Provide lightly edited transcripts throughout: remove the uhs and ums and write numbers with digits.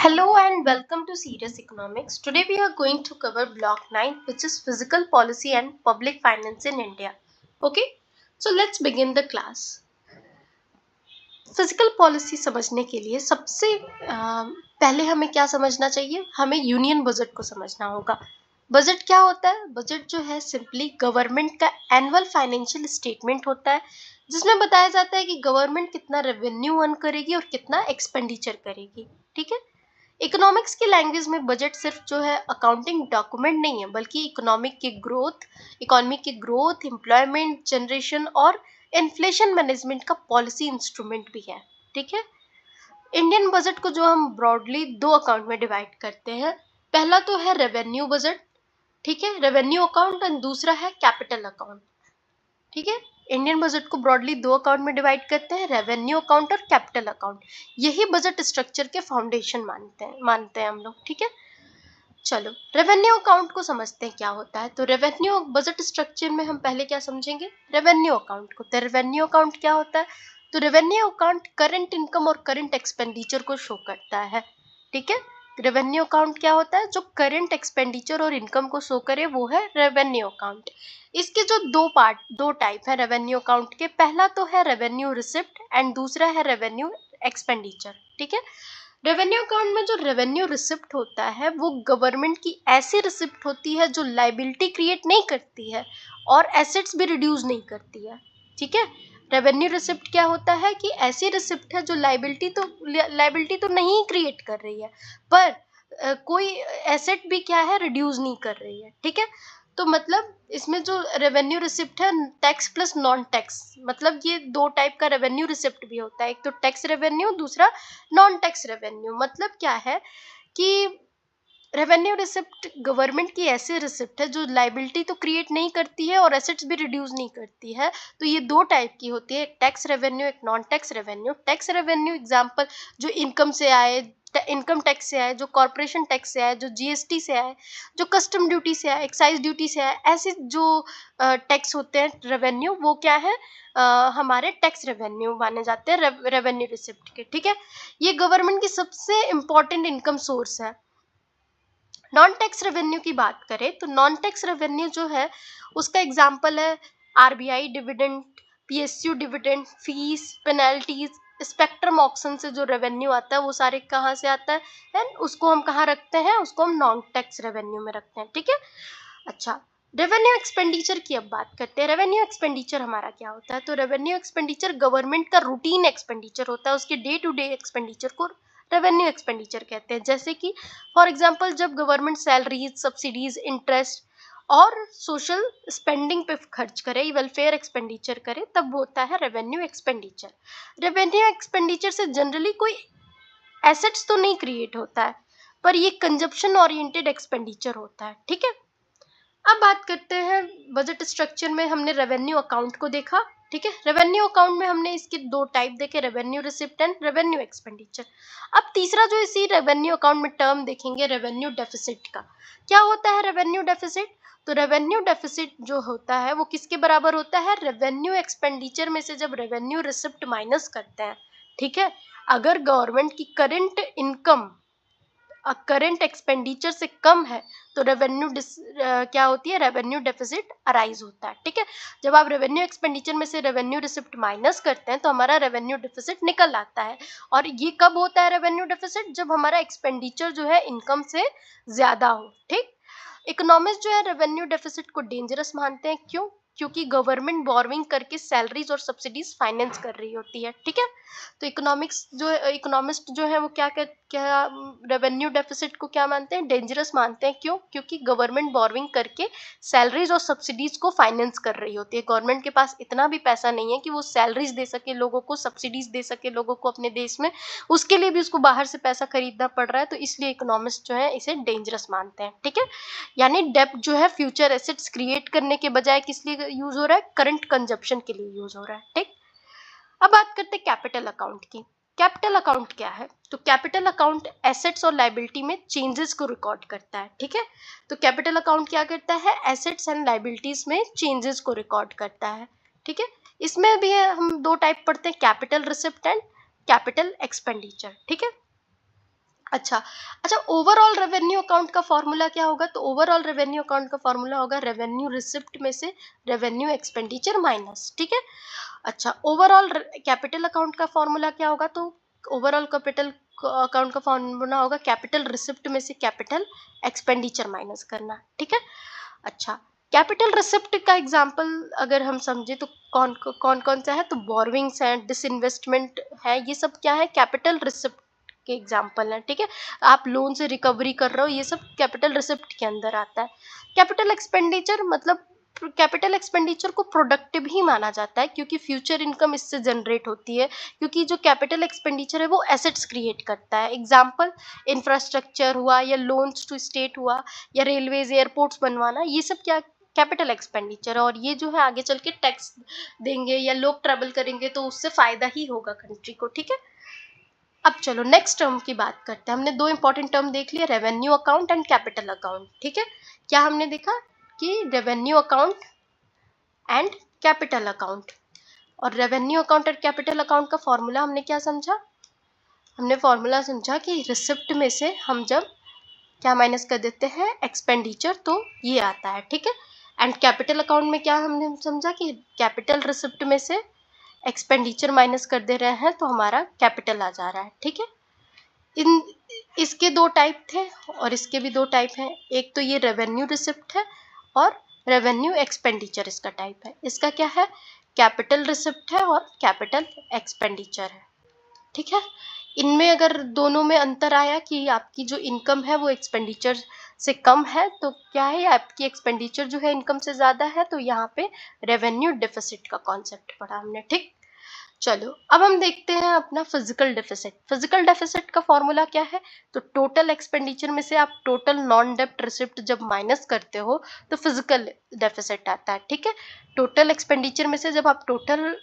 Hello and welcome to Serious Economics. Today we are going to cover block 9, which is physical policy and public finance in India. Okay, so let's begin the class. Physical policy समझने के लिए सबसे पहले हमें क्या समझना चाहिए? हमें यूनियन बजट को समझना होगा. बजट क्या होता है? बजट जो है सिंपली गवर्नमेंट का एनुअल फाइनेंशियल स्टेटमेंट होता है, जिसमें बताया जाता है कि गवर्नमेंट कितना रेवेन्यू अर्न करेगी और कितना एक्सपेंडिचर करेगी. ठीक है. इकोनॉमिक्स की लैंग्वेज में बजट सिर्फ जो है अकाउंटिंग डॉक्यूमेंट नहीं है, बल्कि इकोनॉमी की ग्रोथ, एम्प्लॉयमेंट जनरेशन और इन्फ्लेशन मैनेजमेंट का पॉलिसी इंस्ट्रूमेंट भी है. ठीक है. इंडियन बजट को जो हम ब्रॉडली दो अकाउंट में डिवाइड करते हैं. पहला तो है रेवेन्यू बजट. ठीक है, रेवेन्यू अकाउंट, और दूसरा है कैपिटल अकाउंट. ठीक है. इंडियन बजट को ब्रॉडली दो अकाउंट में डिवाइड करते हैं, रेवेन्यू अकाउंट और कैपिटल अकाउंट. यही बजट स्ट्रक्चर के फाउंडेशन मानते हैं हम लोग. ठीक है. चलो रेवेन्यू अकाउंट को समझते हैं क्या होता है. तो रेवेन्यू बजट स्ट्रक्चर में हम पहले क्या समझेंगे? रेवेन्यू अकाउंट को. तो रेवेन्यू अकाउंट क्या होता है? तो रेवेन्यू अकाउंट करंट इनकम और करंट एक्सपेंडिचर को शो करता है. ठीक है. रेवेन्यू अकाउंट क्या होता है? जो करंट एक्सपेंडिचर और इनकम को शो करे वो है रेवेन्यू अकाउंट. इसके जो दो टाइप है रेवेन्यू अकाउंट के. पहला तो है रेवेन्यू रिसिप्ट एंड दूसरा है रेवेन्यू एक्सपेंडिचर. ठीक है. रेवेन्यू अकाउंट में जो रेवेन्यू रिसिप्ट होता है वो गवर्नमेंट की ऐसी रिसिप्ट होती है जो लाइबिलिटी क्रिएट नहीं करती है और एसेट्स भी रिड्यूस नहीं करती है. ठीक है. रेवेन्यू रिसिप्ट क्या होता है कि ऐसी रिसिप्ट है जो लाइबिलिटी तो नहीं क्रिएट कर रही है, पर कोई एसेट भी क्या है, रिड्यूस नहीं कर रही है. ठीक है. तो मतलब इसमें जो रेवेन्यू रिसिप्ट है, टैक्स प्लस नॉन टैक्स, मतलब ये दो टाइप का रेवेन्यू रिसिप्ट भी होता है. एक तो टैक्स रेवेन्यू, दूसरा नॉन टैक्स रेवेन्यू. मतलब क्या है कि रेवेन्यू रिसिप्ट गवर्नमेंट की ऐसी रिसिप्ट है जो लाइबिलिटी तो क्रिएट नहीं करती है और एसेट्स भी रिड्यूस नहीं करती है. तो ये दो टाइप की होती है, एक टैक्स रेवेन्यू, एक non tax revenue. Tax revenue example जो इनकम से आए, इनकम टैक्स से आए, जो कॉर्पोरेशन टैक्स से आए, जो जीएसटी से आए, जो कस्टम ड्यूटी से आए, एक्साइज ड्यूटी से आए, ऐसे जो टैक्स होते हैं रेवेन्यू, वो क्या है, हमारे टैक्स रेवेन्यू माने जाते हैं रेवेन्यू रिसिप्ट के. ठीक है. ये गवर्नमेंट की सबसे इंपॉर्टेंट इनकम सोर्स है. नॉन टैक्स रेवेन्यू की बात करें तो नॉन टैक्स रेवेन्यू जो है उसका एग्जांपल है RBI dividend, PSU dividend, fees, penalties, spectrum auction से जो रेवेन्यू आता है वो सारे कहाँ से आता है, एंड उसको हम कहाँ रखते हैं? उसको हम नॉन टैक्स रेवेन्यू में रखते हैं. ठीक है. अच्छा, रेवेन्यू एक्सपेंडिचर की अब बात करते हैं. रेवेन्यू एक्सपेंडिचर हमारा क्या होता है? तो रेवेन्यू एक्सपेंडिचर गवर्नमेंट का रूटीन एक्सपेंडिचर होता है. उसके डे टू डे एक्सपेंडिचर को रेवेन्यू एक्सपेंडिचर कहते हैं. जैसे कि फॉर एग्जांपल जब गवर्नमेंट सैलरीज, सब्सिडीज, इंटरेस्ट और सोशल स्पेंडिंग पे खर्च करे, वेलफेयर एक्सपेंडिचर करे, तब होता है रेवेन्यू एक्सपेंडिचर. रेवेन्यू एक्सपेंडिचर से जनरली कोई एसेट्स तो नहीं क्रिएट होता है, पर ये कंजप्शन ओरिएंटेड एक्सपेंडिचर होता है. ठीक है. अब बात करते हैं बजट स्ट्रक्चर में. हमने रेवेन्यू अकाउंट को देखा. ठीक है. रेवेन्यू अकाउंट में हमने इसके दो टाइप देखे, revenue receipt and revenue expenditure. अब तीसरा जो इसी रेवेन्यू अकाउंट में टर्म देखेंगे, रेवेन्यू डेफिसिट का. क्या होता है रेवेन्यू डेफिसिट? तो रेवेन्यू डेफिसिट जो होता है वो किसके बराबर होता है? रेवेन्यू एक्सपेंडिचर में से जब रेवेन्यू रिसिप्ट माइनस करते हैं. ठीक है. अगर गवर्नमेंट की करंट इनकम करंट एक्सपेंडिचर से कम है तो क्या होती है? रेवेन्यू डेफिसिट अराइज होता है. ठीक है. जब आप रेवेन्यू एक्सपेंडिचर में से रेवेन्यू रिसिप्ट माइनस करते हैं तो हमारा रेवेन्यू डेफिसिट निकल आता है. और ये कब होता है रेवेन्यू डेफिसिट? जब हमारा एक्सपेंडिचर जो है इनकम से ज्यादा हो. ठीक. इकोनॉमिस्ट जो है रेवेन्यू डेफिसिट को डेंजरस मानते हैं. क्यों? क्योंकि गवर्नमेंट बोरोइंग करके सैलरीज और सब्सिडीज फाइनेंस कर रही होती है. ठीक है. तो इकोनॉमिस्ट जो है वो क्या रेवेन्यू डेफिसिट को क्या मानते हैं? डेंजरस मानते हैं. क्यों? क्योंकि गवर्नमेंट बोरोइंग करके सैलरीज और सब्सिडीज को फाइनेंस कर रही होती है. गवर्नमेंट के पास इतना भी पैसा नहीं है कि वो सैलरीज दे सके लोगों को, सब्सिडीज दे सके लोगों को अपने देश में. उसके लिए भी उसको बाहर से पैसा खरीदना पड़ रहा है. तो इसलिए इकोनॉमिस्ट जो है इसे डेंजरस मानते हैं. ठीक है. यानी डेब्ट जो है फ्यूचर एसेट्स क्रिएट करने के बजाय किस लिए यूज हो रहा है? करंट कंजप्शन के लिए यूज हो रहा है. ठीक. अब बात करते हैं कैपिटल अकाउंट की. कैपिटल अकाउंट क्या है? तो कैपिटल अकाउंट एसेट्स और लाइबिलिटी में चेंजेस को रिकॉर्ड करता है. ठीक है. तो कैपिटल अकाउंट क्या करता है? एसेट्स एंड लाइबिलिटीज में चेंजेस को रिकॉर्ड करता है. ठीक है. इसमें भी हम दो टाइप पढ़ते हैं, capital receipt and capital expenditure. ठीक है. अच्छा अच्छा, ओवरऑल रेवेन्यू अकाउंट का फॉर्मूला क्या होगा? तो ओवरऑल रेवेन्यू अकाउंट का फॉर्मूला होगा रेवेन्यू रिसिप्ट में से रेवेन्यू एक्सपेंडिचर माइनस, ठीक है। अच्छा, ओवरऑल कैपिटल अकाउंट का फॉर्मूला क्या होगा? तो ओवरऑल कैपिटल अकाउंट का फॉर्मूला होगा कैपिटल रिसिप्ट में से कैपिटल एक्सपेंडिचर माइनस करना, ठीक है। अच्छा, कैपिटल रिसिप्ट का एग्जांपल अगर हम समझे तो कौन कौन सा है? तो बोरोइंग्स है, डिसइन्वेस्टमेंट है, ये सब क्या है? कैपिटल रिसिप्ट के एग्जांपल है, ठीक है। आप लोन से रिकवरी कर रहे हो, ये सब कैपिटल रिसिप्ट के अंदर आता है। कैपिटल एक्सपेंडिचर मतलब कैपिटल एक्सपेंडिचर को प्रोडक्टिव ही माना जाता है क्योंकि फ्यूचर इनकम इससे जनरेट होती है, क्योंकि जो कैपिटल एक्सपेंडिचर है वो एसेट्स क्रिएट करता है। एग्जांपल इंफ्रास्ट्रक्चर हुआ या लोन्स टू स्टेट हुआ या रेलवेज एयरपोर्ट्स बनवाना, ये सब क्या कैपिटल एक्सपेंडिचर है। और ये जो है आगे चल के टैक्स देंगे या लोग ट्रेवल करेंगे तो उससे फायदा ही होगा कंट्री को, ठीक है। अब चलो नेक्स्ट टर्म की बात करते हैं। हमने दो इंपॉर्टेंट टर्म देख लिए, revenue account and capital account, ठीक है। क्या हमने देखा कि revenue account and capital account, और रेवेन्यू अकाउंट और कैपिटल अकाउंट का फॉर्मूला हमने क्या समझा? हमने फॉर्मूला समझा कि रिसिप्ट में से हम जब क्या माइनस कर देते हैं? एक्सपेंडिचर, तो ये आता है, ठीक है। एंड कैपिटल अकाउंट में क्या हमने समझा कि कैपिटल रिसिप्ट में से एक्सपेंडिचर माइनस कर दे रहे हैं तो हमारा कैपिटल आ जा रहा है, ठीक है। इन इसके दो टाइप थे और इसके भी दो टाइप हैं। एक तो ये रेवेन्यू रिसिप्ट है और रेवेन्यू एक्सपेंडिचर इसका टाइप है। इसका क्या है? कैपिटल रिसिप्ट है और कैपिटल एक्सपेंडिचर है, ठीक है। इनमें अगर दोनों में अंतर आया कि आपकी जो इनकम है वो एक्सपेंडिचर से कम है तो क्या है? आपकी एक्सपेंडिचर जो है इनकम से ज्यादा है, तो यहाँ पे रेवेन्यू डेफिसिट का कॉन्सेप्ट पढ़ा हमने, ठीक। चलो अब हम देखते हैं अपना फिजिकल डेफिसिट। फिजिकल डेफिसिट का फॉर्मूला क्या है? तो टोटल एक्सपेंडिचर में से आप टोटल नॉन डेप्ट रिसिप्ट जब माइनस करते हो तो फिजिकल डेफिसिट आता है, ठीक है। टोटल एक्सपेंडिचर में से जब आप टोटल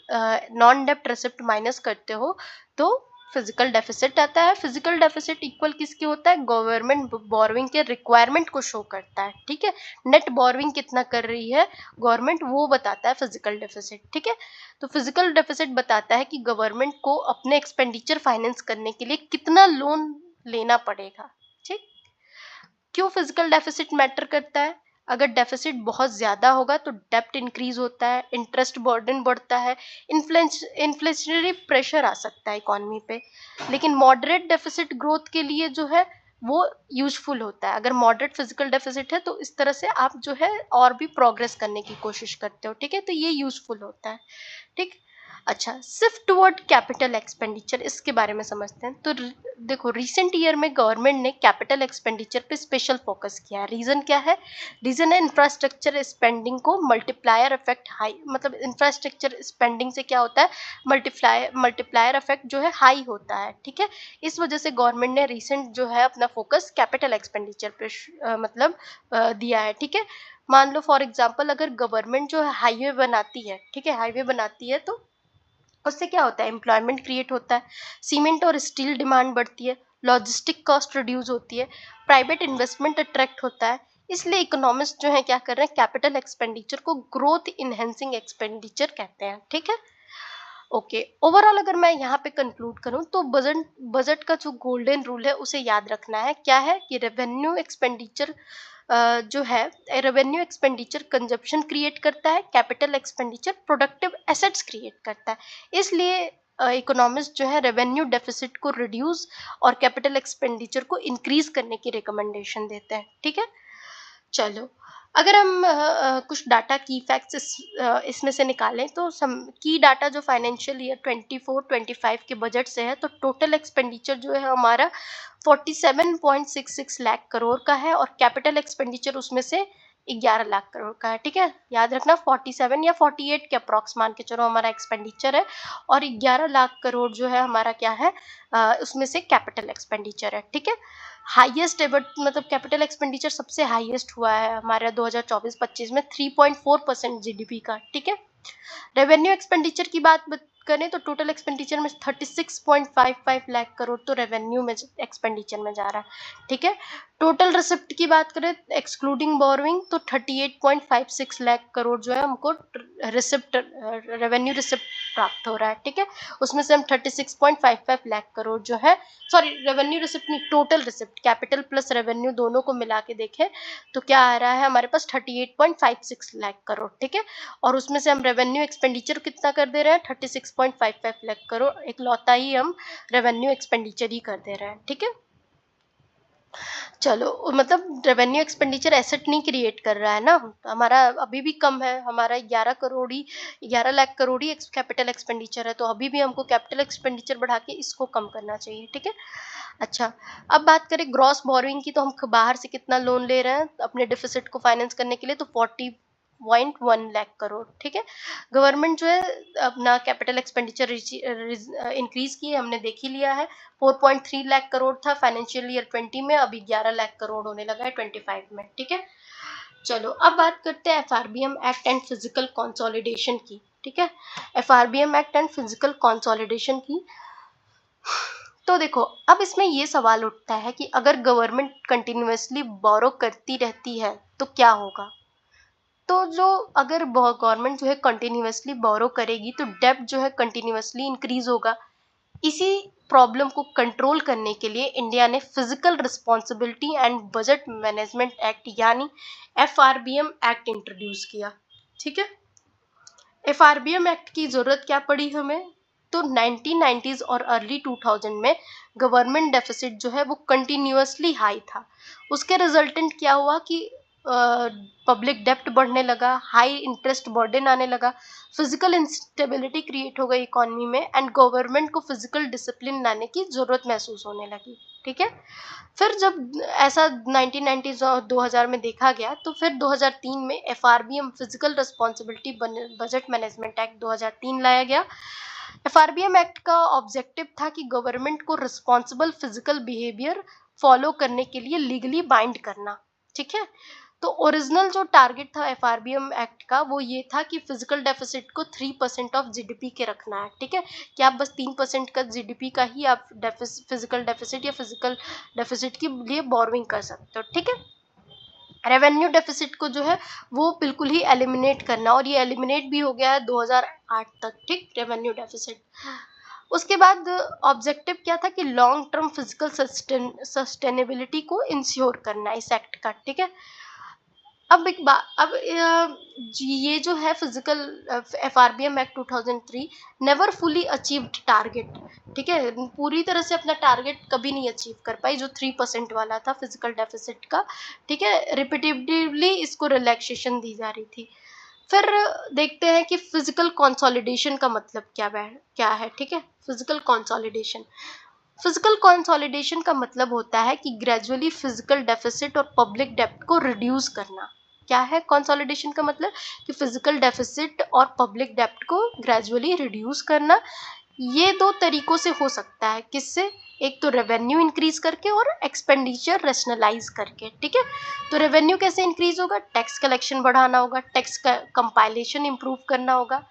नॉन डेप्ट रिसिप्ट माइनस करते हो तो फिजिकल डेफिसिट आता है। फिजिकल डेफिसिट इक्वल किसके होता है? गवर्नमेंट बोरोइंग के रिक्वायरमेंट को शो करता है, ठीक है। नेट बोरोइंग कितना कर रही है गवर्नमेंट, वो बताता है फिजिकल डेफिसिट, ठीक है। तो फिजिकल डेफिसिट बताता है कि गवर्नमेंट को अपने एक्सपेंडिचर फाइनेंस करने के लिए कितना लोन लेना पड़ेगा, ठीक। क्यों फिजिकल डेफिसिट मैटर करता है? अगर डेफिसिट बहुत ज्यादा होगा तो डेप्ट इंक्रीज होता है, इंटरेस्ट बर्डन बढ़ता है, इन्फ्लेशनरी प्रेशर आ सकता है इकोनॉमी पे। लेकिन मॉडरेट डेफिसिट ग्रोथ के लिए जो है वो यूजफुल होता है। अगर मॉडरेट फिजिकल डेफिसिट है तो इस तरह से आप जो है और भी प्रोग्रेस करने की कोशिश करते हो, ठीक है। तो ये यूजफुल होता है, ठीक। अच्छा, शिफ्ट टुवर्ड कैपिटल एक्सपेंडिचर, इसके बारे में समझते हैं। तो देखो रिसेंट ईयर में गवर्नमेंट ने कैपिटल एक्सपेंडिचर पे स्पेशल फोकस किया है। रीजन क्या है? रीजन है इंफ्रास्ट्रक्चर स्पेंडिंग को मल्टीप्लायर इफेक्ट हाई, मतलब इंफ्रास्ट्रक्चर स्पेंडिंग से क्या होता है? मल्टीप्लायर इफेक्ट जो है हाई होता है, ठीक है। इस वजह से गवर्नमेंट ने रिसेंट जो है अपना फोकस कैपिटल एक्सपेंडिचर पे मतलब दिया है, ठीक है। मान लो फॉर एग्जाम्पल अगर गवर्नमेंट जो है हाईवे बनाती है, ठीक है, हाईवे बनाती है तो उससे क्या होता है? एम्प्लॉयमेंट क्रिएट होता है, सीमेंट और स्टील डिमांड बढ़ती है, लॉजिस्टिक कॉस्ट रिड्यूस होती है, प्राइवेट इन्वेस्टमेंट अट्रैक्ट होता है। इसलिए इकोनॉमिस्ट जो है क्या कर रहे हैं? कैपिटल एक्सपेंडिचर को ग्रोथ इनहेंसिंग एक्सपेंडिचर कहते हैं, ठीक है। ओके, ओवरऑल अगर मैं यहाँ पे कंक्लूड करूँ तो बजट बजट का जो गोल्डन रूल है उसे याद रखना है। क्या है? कि रेवेन्यू एक्सपेंडिचर जो है, रेवेन्यू एक्सपेंडिचर कंजप्शन क्रिएट करता है, capital expenditure productive assets create करता है। इसलिए इकोनॉमिस्ट जो है रेवेन्यू डेफिसिट को रिड्यूस और कैपिटल एक्सपेंडिचर को इंक्रीज करने की रिकमेंडेशन देते हैं, ठीक है। चलो अगर हम कुछ डाटा की फैक्ट्स इसमें से निकालें तो की डाटा जो फाइनेंशियल ईयर 24-25 के बजट से है, तो टोटल एक्सपेंडिचर जो है हमारा 47.66 लाख करोड़ का है और कैपिटल एक्सपेंडिचर उसमें से 11 लाख करोड़ का है, ठीक है। याद रखना 47 या 48 के अप्रॉक्स मान के चलो हमारा एक्सपेंडिचर है और 11 लाख करोड़ जो है हमारा क्या है, उसमें से कैपिटल एक्सपेंडिचर है, ठीक है। हाईएस्ट एवर मतलब कैपिटल एक्सपेंडिचर सबसे हाईएस्ट हुआ है हमारा 2024-25 में 3.4% जीडीपी का, ठीक है। रेवेन्यू एक्सपेंडिचर की बात करें तो टोटल एक्सपेंडिचर में 36.55 लाख करोड़ तो रेवेन्यू में एक्सपेंडिचर में जा रहा है, ठीक है। टोटल रिसिप्ट की बात करें एक्सक्लूडिंग बोरोइंग तो 38.56 लाख करोड़ जो है हमको रिसिप्ट रेवेन्यू रिसिप्ट प्राप्त हो रहा है, ठीक है। उसमें से हम 36.55 लाख करोड़ जो है, सॉरी रेवेन्यू रिसिप्ट नहीं, total receipt, capital plus revenue दोनों को मिला के देखें तो क्या आ रहा है हमारे पास 38.56 लाख करोड़, ठीक है। और उसमें से हम रेवेन्यू एक्सपेंडिचर कितना कर दे रहे हैं, 36.55 लाख करोड़, एक लौता ही हम रेवेन्यू एक्सपेंडिचर ही कर दे रहे हैं, ठीक है। चलो, मतलब रेवेन्यू एक्सपेंडिचर एसेट नहीं क्रिएट कर रहा है ना, तो हमारा अभी भी कम है, हमारा 11 लाख करोड़ ही कैपिटल एक्सपेंडिचर है, तो अभी भी हमको कैपिटल एक्सपेंडिचर बढ़ा के इसको कम करना चाहिए, ठीक है। अच्छा, अब बात करें ग्रॉस बोरोइंग की, तो हम बाहर से कितना लोन ले रहे हैं अपने डिफिसिट को फाइनेंस करने के लिए, तो 40.1 लाख करोड़, ठीक है। गवर्नमेंट जो है अपना कैपिटल एक्सपेंडिचर इंक्रीज किए, हमने देख ही लिया है, 4.3 लाख करोड़ था फाइनेंशियल ईयर 20 में, अभी 11 लाख करोड़ होने लगा है 25 में, ठीक है। चलो, अब बात करते हैं FRBM act and physical consolidation की, ठीक है। FRBM act and physical consolidation की, तो देखो अब इसमें ये सवाल उठता है कि अगर गवर्नमेंट कंटिन्यूअसली बोरो करती रहती है तो क्या होगा। तो जो अगर गवर्नमेंट जो है कंटिन्यूअसली बोरो करेगी तो डेब्ट जो है कंटिन्यूअसली इंक्रीज होगा। इसी प्रॉब्लम को कंट्रोल करने के लिए इंडिया ने physical responsibility and budget management act यानी एफआरबीएम एक्ट इंट्रोड्यूस किया, ठीक है। एफआरबीएम एक्ट की जरूरत क्या पड़ी हमें, तो 1990s और अर्ली 2000 में गवर्नमेंट डेफिसिट जो है वो कंटिन्यूअसली हाई था। उसके रिजल्टेंट क्या हुआ कि पब्लिक डेप्ट बढ़ने लगा, हाई इंटरेस्ट बर्डन आने लगा, फिजिकल इंस्टेबिलिटी क्रिएट हो गई इकोनॉमी में, एंड गवर्नमेंट को फिजिकल डिसिप्लिन लाने की जरूरत महसूस होने लगी, ठीक है। फिर जब ऐसा 1990s और 2000 में देखा गया तो फिर 2003 में FRBM physical responsibility budget management act 2003 लाया गया। एफआरबीएम एक्ट का ऑब्जेक्टिव था कि गवर्नमेंट को रिस्पॉन्सिबल फिजिकल बिहेवियर फॉलो करने के लिए लीगली बाइंड करना, ठीक है। तो ओरिजिनल जो टारगेट था एफआरबीएम एक्ट का वो ये था कि फिजिकल डेफिसिट को 3% ऑफ जीडीपी के रखना है, ठीक है। कि आप बस 3% का जीडीपी का ही आप फिजिकल डेफिसिट या फिजिकल डेफिसिट के लिए बोरोइंग कर सकते हो, ठीक है। रेवेन्यू डेफिसिट को जो है वो बिल्कुल ही एलिमिनेट करना, और ये एलिमिनेट भी हो गया है 2008 तक, ठीक, रेवेन्यू डेफिसिट। उसके बाद ऑब्जेक्टिव क्या था कि लॉन्ग टर्म फिजिकल सस्टेनेबिलिटी को इंश्योर करना इस एक्ट का, ठीक है। अब एक बात, अब ये जो है physical FRBM act 2003 never fully achieved target, ठीक है, पूरी तरह से अपना टारगेट कभी नहीं अचीव कर पाई जो 3% वाला था फिजिकल डेफिसिट का, ठीक है। रिपीटेटिवली इसको रिलैक्सेशन दी जा रही थी। फिर देखते हैं कि फिजिकल कंसोलिडेशन का मतलब क्या है, ठीक है। फिजिकल कंसोलिडेशन का मतलब होता है कि ग्रेजुअली फिजिकल डेफिसिट और पब्लिक डेब्ट को रिड्यूस करना। क्या है कंसोलिडेशन का मतलब, कि फिजिकल डेफिसिट और पब्लिक डेब्ट को ग्रेजुअली रिड्यूस करना। ये दो तरीकों से हो सकता है, किससे, एक तो रेवेन्यू इंक्रीज करके और एक्सपेंडिचर रेशनलाइज करके, ठीक है। तो रेवेन्यू कैसे इंक्रीज होगा, टैक्स कलेक्शन बढ़ाना होगा, टैक्स का कंपाइलेशन इंप्रूव करना होगा।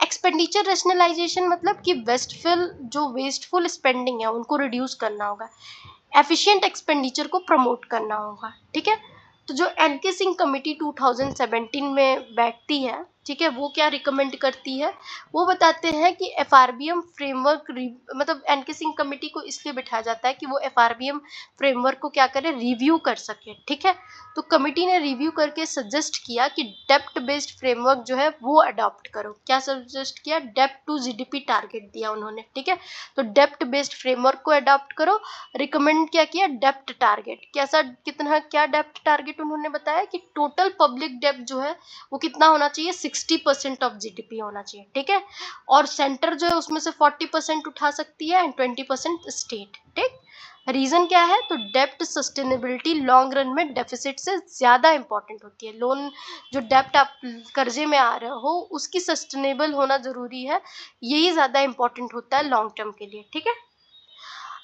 एक्सपेंडिचर रेशनलाइजेशन मतलब कि वेस्टफुल स्पेंडिंग है उनको रिड्यूस करना होगा, एफिशिएंट एक्सपेंडिचर को प्रमोट करना होगा, ठीक है। तो जो एनके सिंह कमेटी 2017 में बैठती है, ठीक है, वो क्या रिकमेंड करती है, वो बताते हैं कि एफआरबीएम फ्रेमवर्क, मतलब एनके सिंह कमेटी को इसलिए बिठाया जाता है कि वो एफआरबीएम फ्रेमवर्क को क्या करे, रिव्यू कर सके, ठीक है। तो कमेटी ने रिव्यू करके सजेस्ट किया कि डेप्ट बेस्ड फ्रेमवर्क जो है वो अडॉप्ट करो। क्या सजेस्ट किया, डेप्ट टू जीडीपी टारगेट दिया उन्होंने, ठीक है। तो डेप्ट बेस्ड फ्रेमवर्क को अडॉप्ट करो। रिकमेंड क्या किया, डेप्ट टारगेट, कैसा, कितना, क्या डेप्ट टारगेट उन्होंने बताया कि टोटल पब्लिक डेप्ट जो है वो कितना होना चाहिए, 60% ऑफ जीडीपी होना चाहिए, ठीक है। और सेंटर जो है उसमें से 40% उठा सकती है एंड 20% स्टेट, ठीक। रीजन क्या है, तो डेप्ट सस्टेनेबिलिटी लॉन्ग रन में डेफिसिट से ज्यादा इंपॉर्टेंट होती है। लोन जो डेप्ट आप कर्जे में आ रहे हो उसकी सस्टेनेबल होना जरूरी है, यही ज्यादा इंपॉर्टेंट होता है लॉन्ग टर्म के लिए, ठीक है।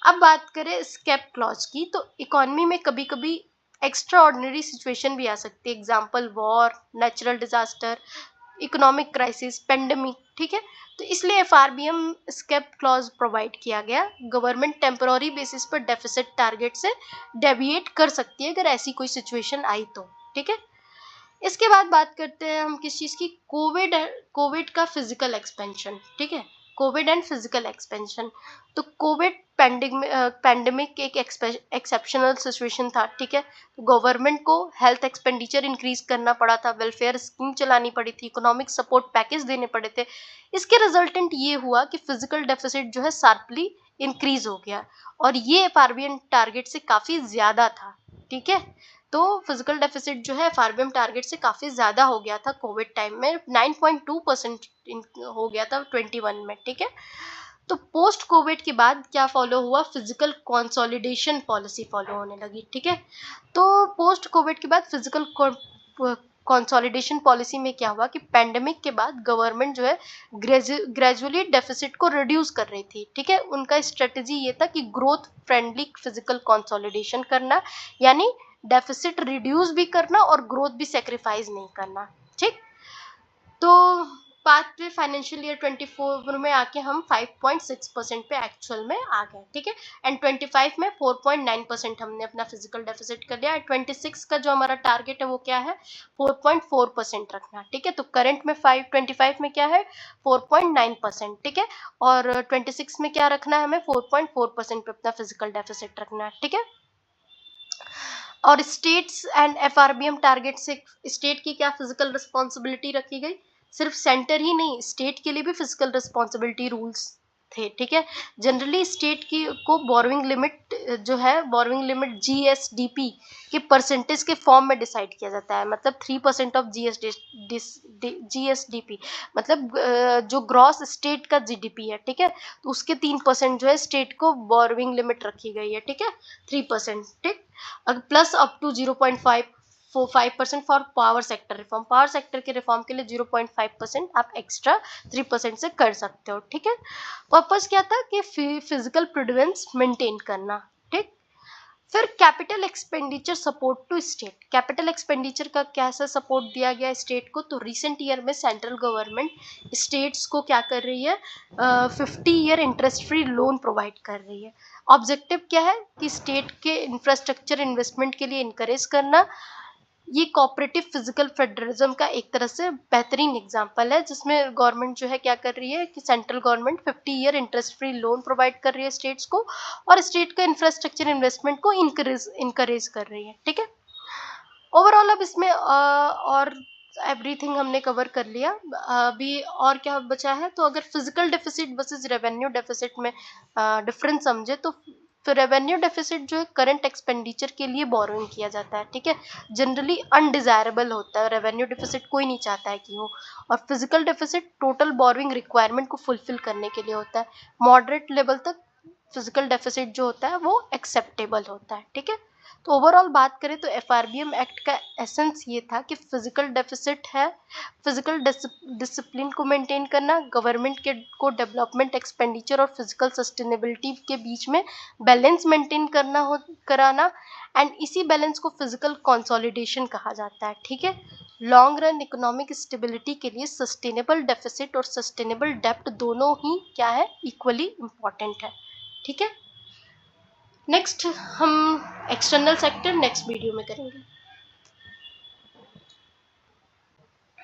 अब बात करें स्केप क्लॉज की, तो इकोनॉमी में कभी कभी एक्स्ट्रा ऑर्डिनरी सिचुएशन भी आ सकती है, example war, natural disaster, economic crisis, pandemic, ठीक है। तो इसलिए एफआरबीएम स्केप क्लॉज प्रोवाइड किया गया। गवर्नमेंट टेम्पोररी बेसिस पर डेफिसिट टारगेट से डेविएट कर सकती है अगर ऐसी कोई सिचुएशन आई तो, ठीक है। इसके बाद बात करते हैं हम किस चीज़ की, कोविड का फिजिकल एक्सपेंशन, ठीक है, कोविड एंड फिजिकल एक्सपेंशन। तो कोविड पैंडेमिक एक एक्सेप्शनल सिचुएशन था, ठीक है। गवर्नमेंट को हेल्थ एक्सपेंडिचर इंक्रीज करना पड़ा था, वेलफेयर स्कीम चलानी पड़ी थी, इकोनॉमिक सपोर्ट पैकेज देने पड़े थे। इसके रिजल्टेंट ये हुआ कि फिजिकल डेफिसिट जो है शार्पली इंक्रीज हो गया, और ये एफआरबीएम टारगेट से काफी ज्यादा था, ठीक है। तो फिजिकल डेफिसिट जो है एफआरबीएम टारगेट से काफी ज्यादा हो गया था कोविड टाइम में, 9.2% हो गया था 21 में, ठीक है। तो पोस्ट कोविड के बाद क्या फॉलो हुआ, फिजिकल कंसोलिडेशन पॉलिसी फॉलो होने लगी, ठीक है। तो पोस्ट कोविड के बाद फिजिकल कंसोलिडेशन पॉलिसी में क्या हुआ कि पैंडेमिक के बाद गवर्नमेंट जो है ग्रेजुअली डेफिसिट को रिड्यूस कर रही थी, ठीक है। उनका स्ट्रेटेजी ये था कि ग्रोथ फ्रेंडली फिजिकल कंसोलिडेशन करना, यानी डेफिसिट रिड्यूस भी करना और ग्रोथ भी सेक्रीफाइस नहीं करना, ठीक। तो बात पे फाइनेंशियल ईयर 24 में आके हम 5.6% पे एक्चुअल में आ गए, ठीक है। एंड 25 में 4.9% हमने अपना फिजिकल डेफिसिट कर लिया। 26 का जो हमारा टारगेट है वो क्या है, 4.4% रखना, ठीक है। तो करंट में 25 में क्या है, 4.9%, ठीक है। और 26 में क्या रखना है हमें, 4.4% पे अपना फिजिकल डेफिसिट रखना है, ठीक है। और स्टेट्स एंड एफआरबीएम टारगेट से स्टेट की क्या फिजिकल रिस्पॉन्सिबिलिटी रखी गई, सिर्फ सेंटर ही नहीं, स्टेट के लिए भी फिजिकल रिस्पॉन्सिबिलिटी रूल्स थे, ठीक है। जनरली स्टेट की को बोरोइंग लिमिट जो है, बोरोइंग लिमिट जीएसडीपी के परसेंटेज के फॉर्म में डिसाइड किया जाता है, मतलब 3% ऑफ जीएसडीपी, मतलब जो ग्रॉस स्टेट का जीडीपी है, ठीक है। तो उसके 3% जो है स्टेट को बोरोइंग लिमिट रखी गई है, ठीक है, 3%, ठीक। Plus up to 0.5% for power sector reform, power sector के रिफॉर्म के लिए 0.5% आप एक्स्ट्रा 3% से कर सकते हो, ठीक है। पर्पस क्या था कि फिजिकल प्रूडेंस मेंटेन करना, ठीक। फिर capital expenditure support to state, capital expenditure का कैसा सपोर्ट दिया गया स्टेट को, तो रिसेंट ईयर में सेंट्रल गवर्नमेंट स्टेट्स को क्या कर रही है, 50 year interest free loan provide कर रही है। ऑब्जेक्टिव क्या है कि स्टेट के इंफ्रास्ट्रक्चर इन्वेस्टमेंट के लिए इनकरेज करना। ये कोऑपरेटिव फिजिकल फेडरलिज्म का एक तरह से बेहतरीन एग्जांपल है, जिसमें गवर्नमेंट जो है क्या कर रही है कि central government 50 year interest free loan provide कर रही है स्टेट्स को, और स्टेट का इंफ्रास्ट्रक्चर इन्वेस्टमेंट को इनकरेज कर रही है, ठीक है। ओवरऑल अब इसमें और एवरीथिंग हमने कवर कर लिया। अभी और क्या बचा है, तो अगर physical deficit versus revenue deficit में डिफरेंस समझे, तो रेवेन्यू डेफिसिट जो है करंट एक्सपेंडिचर के लिए बोरोइंग किया जाता है, ठीक है। जनरली अनडिजायरेबल होता है, रेवेन्यू डेफिसिट कोई नहीं चाहता है कि हो। और physical deficit total borrowing requirement को फुलफिल करने के लिए होता है। मॉडरेट लेवल तक फिजिकल डेफिसिट जो होता है वो एक्सेप्टेबल होता है, ठीक है। तो ओवरऑल बात करें तो एफआरबीएम एक्ट का एसेंस ये था कि फिजिकल डेफिसिट है, फिजिकल डिसिप्लिन को मेंटेन करना, गवर्नमेंट के को डेवलपमेंट एक्सपेंडिचर और फिजिकल सस्टेनेबिलिटी के बीच में बैलेंस मेंटेन कराना, एंड इसी बैलेंस को फिजिकल कंसोलिडेशन कहा जाता है, ठीक है। लॉन्ग रन इकोनॉमिक स्टेबिलिटी के लिए सस्टेनेबल डेफिसिट और सस्टेनेबल डेप्ट दोनों ही क्या है, इक्वली इम्पॉर्टेंट है, ठीक है। नेक्स्ट हम एक्सटर्नल सेक्टर नेक्स्ट वीडियो में करेंगे।